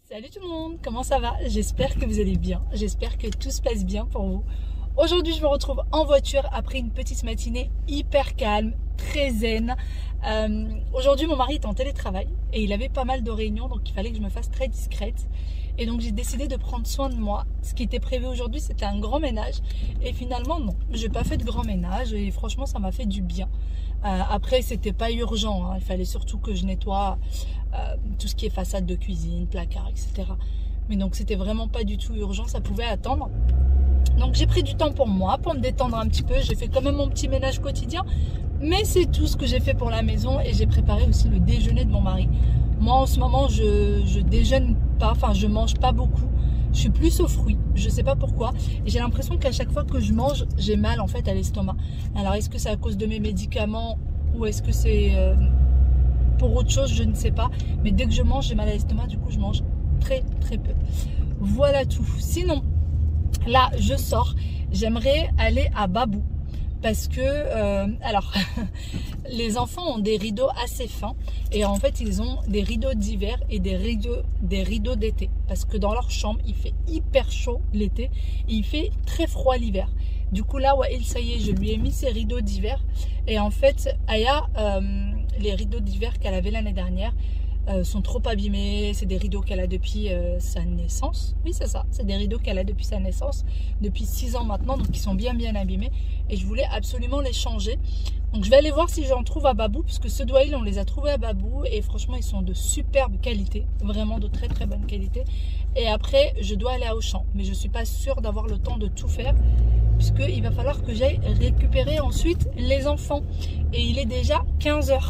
Salut tout le monde, comment ça va? J'espère que vous allez bien, j'espère que tout se passe bien pour vous. Aujourd'hui je me retrouve en voiture après une petite matinée hyper calme, très zen. Aujourd'hui mon mari est en télétravail et il avait pas mal de réunions, donc il fallait que je me fasse très discrète. Et donc j'ai décidé de prendre soin de moi. Ce qui était prévu aujourd'hui c'était un grand ménage et finalement non, j'ai pas fait de grand ménage et franchement ça m'a fait du bien. Après c'était pas urgent, hein. Il fallait surtout que je nettoie tout ce qui est façade de cuisine, placard, etc. Mais donc c'était vraiment pas du tout urgent, ça pouvait attendre. Donc j'ai pris du temps pour moi, pour me détendre un petit peu. J'ai fait quand même mon petit ménage quotidien, mais c'est tout ce que j'ai fait pour la maison. Et j'ai préparé aussi le déjeuner de mon mari. Moi en ce moment je déjeune pas, enfin je mange pas beaucoup. Je suis plus aux fruits, je sais pas pourquoi. Et j'ai l'impression qu'à chaque fois que je mange, j'ai mal en fait à l'estomac. Alors est-ce que c'est à cause de mes médicaments ou est-ce que c'est pour autre chose, je ne sais pas. Mais dès que je mange, j'ai mal à l'estomac, du coup je mange très très peu. Voilà tout. Sinon, là je sors, j'aimerais aller à Babou. parce que, alors, les enfants ont des rideaux assez fins et en fait, ils ont des rideaux d'hiver et des rideaux d'été. Parce que dans leur chambre, il fait hyper chaud l'été et il fait très froid l'hiver. Du coup, là, ouais, ça y est, je lui ai mis ses rideaux d'hiver. Et en fait, Aya, les rideaux d'hiver qu'elle avait l'année dernière, sont trop abîmés. C'est des rideaux qu'elle a depuis sa naissance. Oui, c'est ça. C'est des rideaux qu'elle a depuis sa naissance, depuis 6 ans maintenant. Donc, ils sont bien abîmés. Et je voulais absolument les changer. Donc, je vais aller voir si j'en trouve à Babou. Puisque ceux d'Oail, on les a trouvés à Babou. Et franchement, ils sont de superbe qualité. Vraiment de très très bonne qualité. Et après, je dois aller à Auchan. Mais je ne suis pas sûre d'avoir le temps de tout faire. Puisqu'il va falloir que j'aille récupérer ensuite les enfants. Et il est déjà 15 h.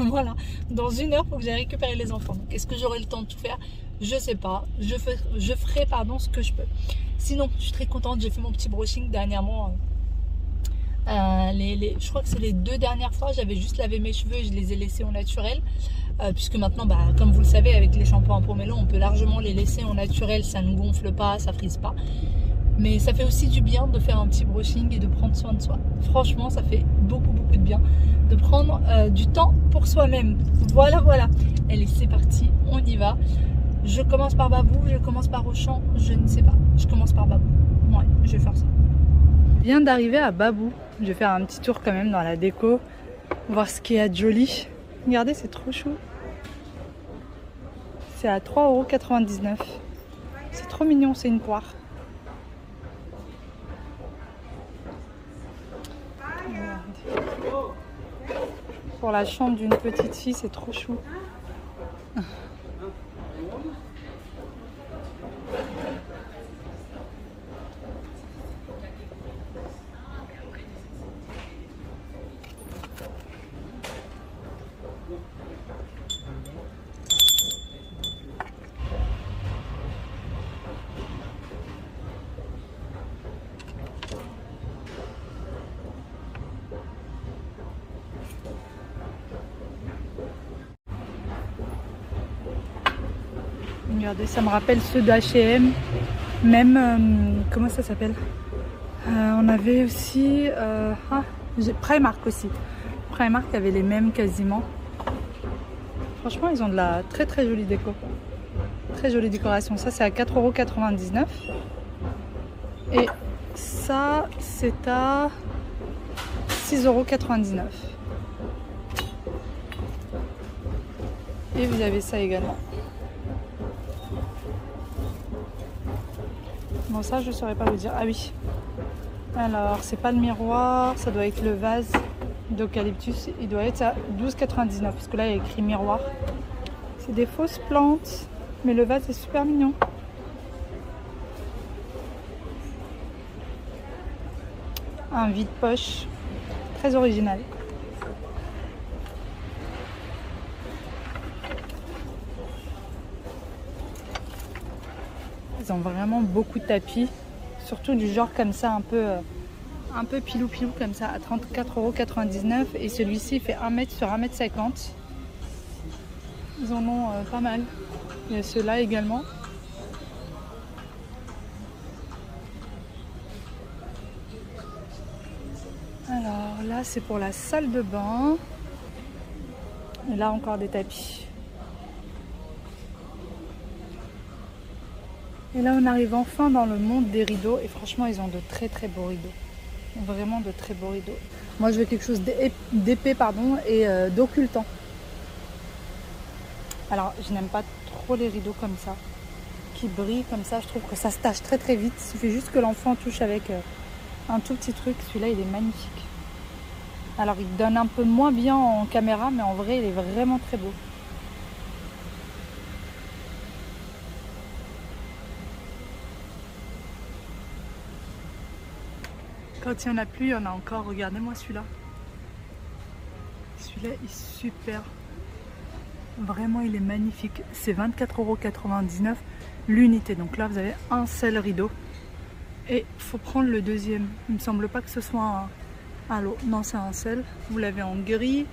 Voilà. Dans 1 heure, il faut que j'aille récupérer les enfants. Donc, est-ce que j'aurai le temps de tout faire? Je sais pas. Je ferai ce que je peux. Sinon, je suis très contente. J'ai fait mon petit brushing dernièrement. Je crois que c'est les 2 dernières fois. J'avais juste lavé mes cheveux et je les ai laissés au naturel. Puisque maintenant, comme vous le savez, avec les shampoings en pomelo, on peut largement les laisser au naturel. Ça ne gonfle pas, ça frise pas. Mais ça fait aussi du bien de faire un petit brushing et de prendre soin de soi. Franchement, ça fait beaucoup de bien de prendre du temps pour soi-même. Voilà. Allez, c'est parti, on y va. Je commence par Babou, je commence par Auchan, je ne sais pas. Je commence par Babou. Ouais, je vais faire ça. Je viens d'arriver à Babou. Je vais faire un petit tour quand même dans la déco, voir ce qu'il y a de joli. Regardez, c'est trop chou. C'est à 3,99 €. C'est trop mignon, c'est une poire. Pour la chambre d'une petite fille, c'est trop chou. Regardez, ça me rappelle ceux d'H&M. Même, comment ça s'appelle? On avait aussi Primark aussi. Primark avait les mêmes quasiment. Franchement, ils ont de la très très jolie déco. Très jolie décoration. Ça, c'est à 4,99 €. Et ça, c'est à 6,99 €. Et vous avez ça également. Bon, ça, je ne saurais pas vous dire. Ah oui. Alors, c'est pas le miroir, ça doit être le vase d'eucalyptus. Il doit être à 12,99 € parce que là, il y a écrit miroir. C'est des fausses plantes, mais le vase est super mignon. Un vide-poche, très original. Ils ont vraiment beaucoup de tapis, surtout du genre comme ça, un peu pilou comme ça, à 34,99 € et celui-ci fait 1 m sur 1,50 m. Ils en ont pas mal. Il y a ceux-là également. Alors là, c'est pour la salle de bain. Et là, encore des tapis. Et là, on arrive enfin dans le monde des rideaux. Et franchement, ils ont de très très beaux rideaux. Vraiment de très beaux rideaux. Moi, je veux quelque chose d'épais, et d'occultant. Alors, je n'aime pas trop les rideaux comme ça, qui brillent comme ça. Je trouve que ça se tache très très vite. Il suffit juste que l'enfant touche avec un tout petit truc. Celui-là, il est magnifique. Alors, il donne un peu moins bien en caméra, mais en vrai, il est vraiment très beau. Quand il n'y en a plus, il y en a encore. Regardez-moi celui-là. Celui-là est super. Vraiment, il est magnifique. C'est 24,99 € l'unité. Donc là, vous avez un seul rideau. Et il faut prendre le deuxième. Il ne me semble pas que ce soit un lot. Non, c'est un seul. Vous l'avez en gris.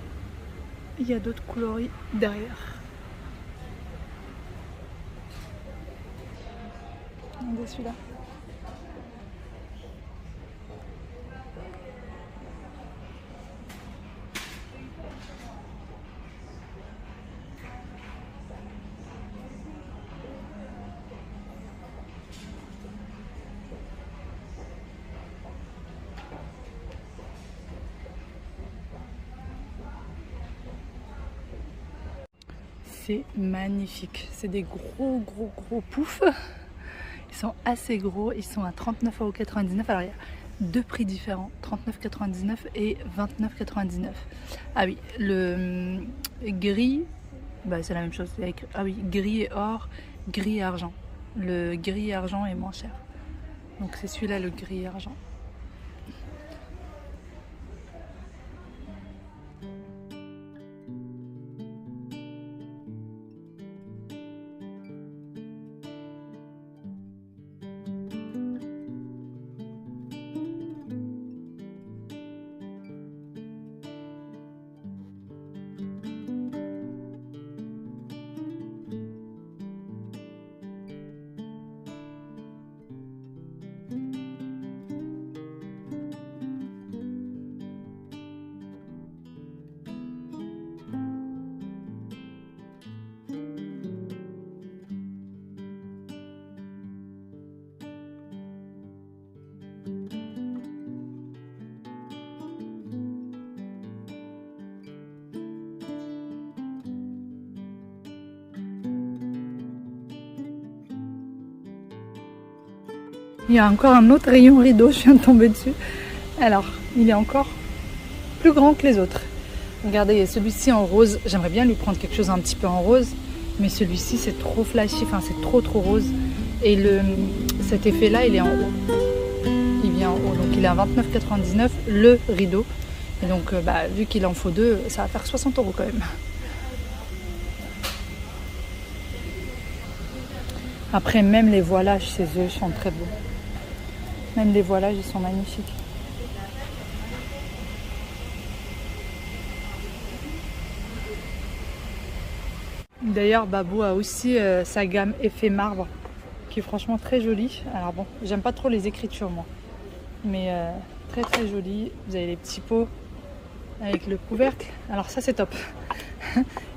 Il y a d'autres coloris derrière. Regardez celui-là. c'est magnifique. C'est des gros poufs. Ils sont assez gros, ils sont à 39,99 €. Alors il y a deux prix différents, 39,99 € et 29,99 €. Ah oui, le gris, bah c'est la même chose. Avec, ah oui, gris et or, gris et argent. Le gris et argent est moins cher. Donc c'est celui-là le gris et argent. Il y a encore un autre rayon rideau, je viens de tomber dessus. Alors, il est encore plus grand que les autres. Regardez, il y a celui-ci en rose. J'aimerais bien lui prendre quelque chose un petit peu en rose. Mais celui-ci, c'est trop flashy, enfin c'est trop rose. Et cet effet-là, il est en haut. Il vient en haut, donc il est à 29,99 € le rideau. Et donc, vu qu'il en faut deux, ça va faire 60 € quand même. Après, même les voilages chez eux sont très beaux. Même les voilages, ils sont magnifiques. D'ailleurs, Babou a aussi sa gamme effet marbre, qui est franchement très jolie. Alors bon, j'aime pas trop les écritures moi, mais très jolie. Vous avez les petits pots avec le couvercle. Alors ça, c'est top.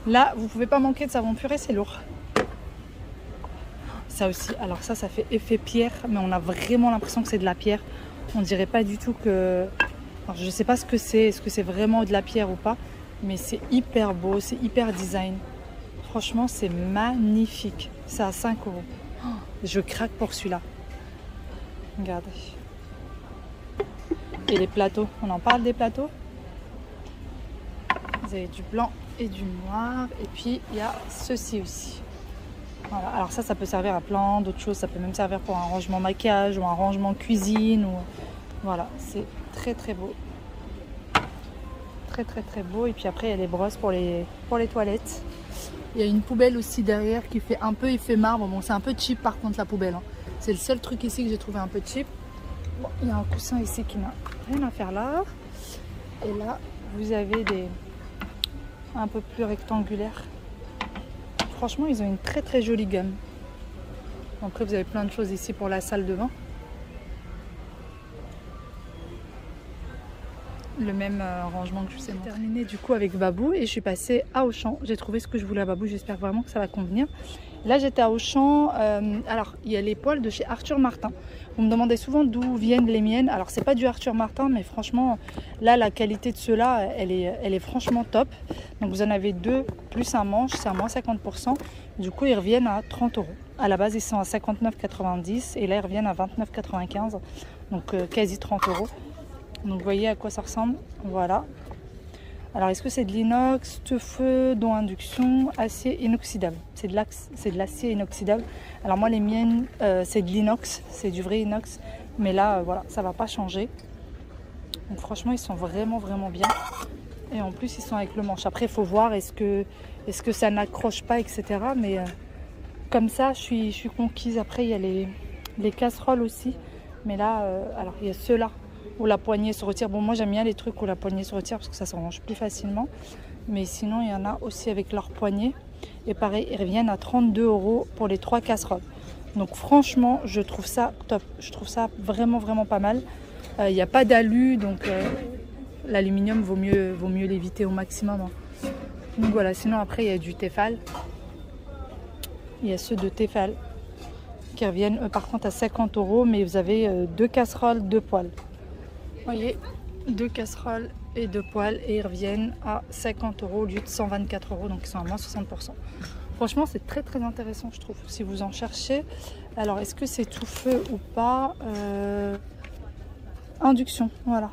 Là, vous pouvez pas manquer de savon purée, c'est lourd. Ça aussi, alors ça fait effet pierre, mais on a vraiment l'impression que c'est de la pierre. On dirait pas du tout que... Alors, je sais pas ce que c'est, est-ce que c'est vraiment de la pierre ou pas, mais c'est hyper beau, c'est hyper design. Franchement, c'est magnifique. C'est à 5 €. Oh, je craque pour celui-là. Regardez. Et les plateaux, on en parle des plateaux. Vous avez du blanc et du noir, et puis il y a ceci aussi. Voilà. Alors ça peut servir à plein d'autres choses. Ça peut même servir pour un rangement maquillage ou un rangement cuisine. Ou... Voilà, c'est très beau. Très beau. Et puis après, il y a les brosses pour les toilettes. Il y a une poubelle aussi derrière qui fait un peu effet marbre. Bon, c'est un peu cheap par contre la poubelle. Hein. C'est le seul truc ici que j'ai trouvé un peu cheap. Bon, il y a un coussin ici qui n'a rien à faire là. Et là, vous avez des un peu plus rectangulaires. Franchement, ils ont une très jolie gamme. Après, vous avez plein de choses ici pour la salle de bain. Le même rangement que je vous ai terminé du coup avec Babou et je suis passée à Auchan. J'ai trouvé ce que je voulais à Babou, j'espère vraiment que ça va convenir. Là j'étais à Auchan, alors il y a les poils de chez Arthur Martin. Vous me demandez souvent d'où viennent les miennes. Alors c'est pas du Arthur Martin, mais franchement là la qualité de ceux-là elle est franchement top. Donc vous en avez deux plus un manche, c'est à moins 50%. Du coup ils reviennent à 30 €. À la base ils sont à 59,90 € et là ils reviennent à 29,95 €. Donc quasi 30 €. Donc vous voyez à quoi ça ressemble, voilà. Alors est-ce que c'est de l'inox, de feu, dont induction, acier inoxydable? C'est de l'acier inoxydable. Alors moi les miennes c'est de l'inox, c'est du vrai inox. Mais là voilà, ça va pas changer. Donc franchement ils sont vraiment bien. Et en plus ils sont avec le manche. Après il faut voir est-ce que ça n'accroche pas, etc. Mais comme ça je suis conquise. Après il y a les casseroles aussi. Mais là, alors il y a ceux-là où la poignée se retire. Bon, moi j'aime bien les trucs où la poignée se retire parce que ça se range plus facilement. Mais sinon, il y en a aussi avec leur poignée. Et pareil, ils reviennent à 32 € pour les 3 casseroles. Donc franchement, je trouve ça top. Je trouve ça vraiment pas mal. Il n'y a pas d'alu, donc l'aluminium vaut mieux l'éviter au maximum. Hein. Donc voilà, sinon après il y a du Tefal. Il y a ceux de Tefal qui reviennent par contre à 50 €. Mais vous avez 2 casseroles, 2 poêles. Vous voyez, 2 casseroles et 2 poêles et ils reviennent à 50 € au lieu de 124 €, donc ils sont à moins 60%. Franchement, c'est très très intéressant, je trouve, si vous en cherchez. Alors, est-ce que c'est tout feu ou pas? Induction, voilà.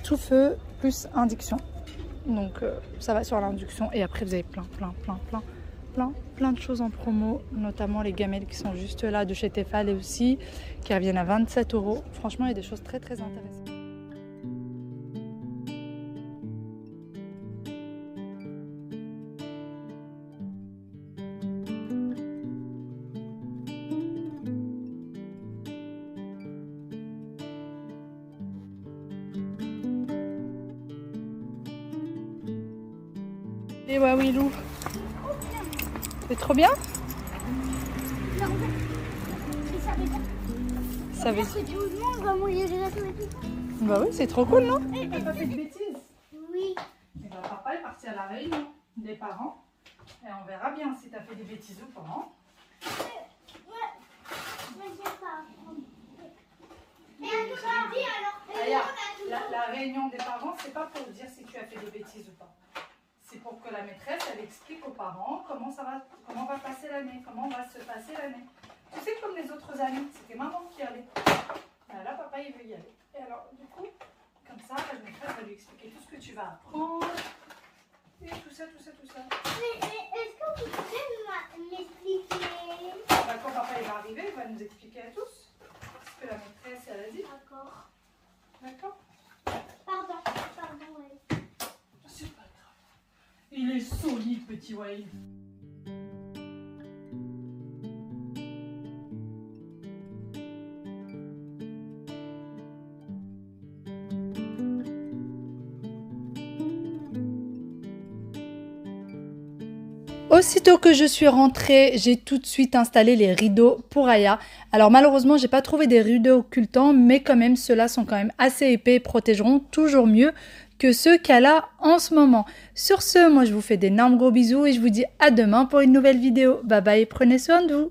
Tout feu plus induction. Donc, ça va sur l'induction. Et après, vous avez plein de choses en promo, notamment les gamelles qui sont juste là de chez Tefal et aussi qui reviennent à 27 €. Franchement, il y a des choses très très intéressantes. Et ouais, Willou, c'est trop bien. Ça veut dire que tout le monde va mouiller les gâteaux et tout. Bah oui, c'est trop cool, non? T'as pas fait de bêtises? Oui. Et bah, papa est parti à la réunion des parents. Et on verra bien si t'as fait des bêtises ou pas. Hein? La réunion des parents, c'est pas pour dire si tu as fait des bêtises ou pas. C'est pour que la maîtresse, elle explique aux parents comment va passer l'année, comment va se passer l'année. Tu sais, comme les autres années, c'était maman qui allait. Là, papa, il veut y aller. Et alors, du coup, comme ça, la maîtresse va lui expliquer tout ce que tu vas apprendre. Et tout ça. Mais est-ce que vous pouvez m'expliquer? Bah, quand papa il va arriver, il va nous expliquer à tous ce que la maîtresse, elle a dit. D'accord. D'accord? Pardon, ouais. C'est pas grave. Il est solide, petit Waïd. Aussitôt que je suis rentrée, j'ai tout de suite installé les rideaux pour Aya. Alors malheureusement, j'ai pas trouvé des rideaux occultants, mais quand même, ceux-là sont quand même assez épais et protégeront toujours mieux que ceux qu'elle a en ce moment. Sur ce, moi je vous fais d'énormes gros bisous et je vous dis à demain pour une nouvelle vidéo. Bye bye, prenez soin de vous.